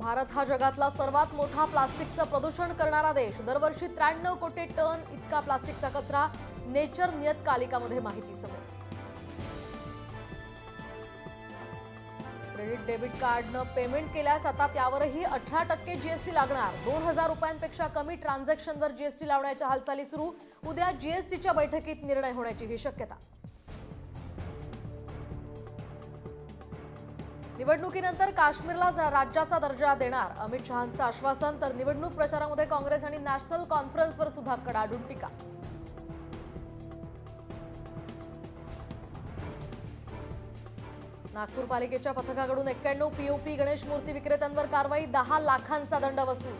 भारत हा जगातला सर्वात मोठा प्लास्टिकचं प्रदूषण करणारा देश। दरवर्षी 93 कोटी टन इतका प्लास्टिकचा कचरा। नेचर नियतकालिकामध्ये माहिती समोर। क्रेडिट डेबिट कार्डनं पेमेंट केल्यास आता त्यावरही 18% जीएसटी लागणार। 2000 रुपयांपेक्षा कमी ट्रान्झॅक्शनवर जीएसटी लावण्याच्या हालचाली सुरू। उद्या जीएसटीच्या बैठकीत निर्णय होण्याची ही शक्यता। निवडणुकीनंतर काश्मीरला राज्याचा दर्जा देणार अमित शहांचं आश्वासन। तर निवडणूक प्रचारामध्ये काँग्रेस आणि नॅशनल कॉन्फरन्सवर सुद्धा कडाडून टीका। नागपूर पालिकेच्या पथकाकडून 91 पीओपी गणेश मूर्ती विक्रेत्यांवर कारवाई। 10 लाखांचा दंड वसूल।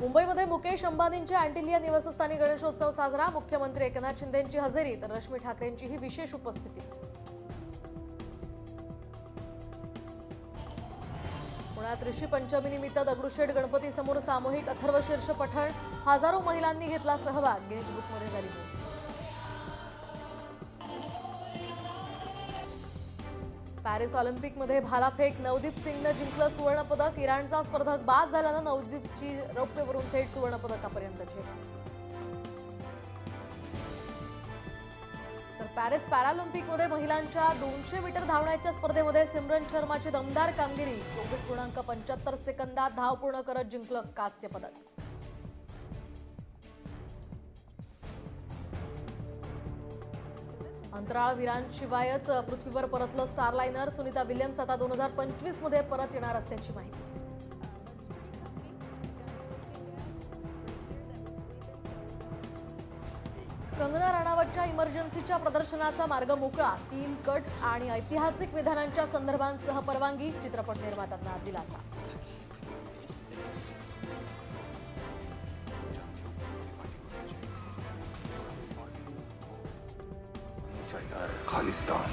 मुंबईमध्ये मुकेश अंबानींच्या अँटिलिया निवासस्थानी गणेशोत्सव साजरा। मुख्यमंत्री एकनाथ शिंदेंची हजेरी तर रश्मी ठाकरेंचीही विशेष उपस्थिती। पुण्यात ऋषी पंचमीनिमित्त दगडूशेठ गणपती समोर सामूहिक अथर्वशीर्ष पठण। हजारो महिलांनी घेतला सहभाग। गिनीज बुकमध्ये झाली नोंद। पॅरिस ऑलिम्पिकमध्ये भालाफेक नवदीप सिंगनं जिंकलं सुवर्णपदक। इराणचा स्पर्धक बाद झाल्यानं नवदीपची रौप्यवरून थेट सुवर्णपदकापर्यंत झेप। तर पॅरिस पॅरालिम्पिकमध्ये महिलांच्या 200 मीटर धावण्याच्या स्पर्धेमध्ये सिमरन शर्माची दमदार कामगिरी। 24.75 सेकंदात धाव पूर्ण करत जिंकलं कांस्य पदक। अंतराळवीरांशिवायच पृथ्वीवर परतलं स्टारलाइनर। सुनीता विल्यम्स आता 2025 मध्ये परत येणार असल्याची माहिती। कंगना राणावतच्या इमर्जन्सीच्या प्रदर्शनाचा मार्ग मोकळा। 3 कट्स आणि ऐतिहासिक विधानांच्या संदर्भांसह परवानगी। चित्रपट निर्मात्यांना दिलासा। खालिस्तान।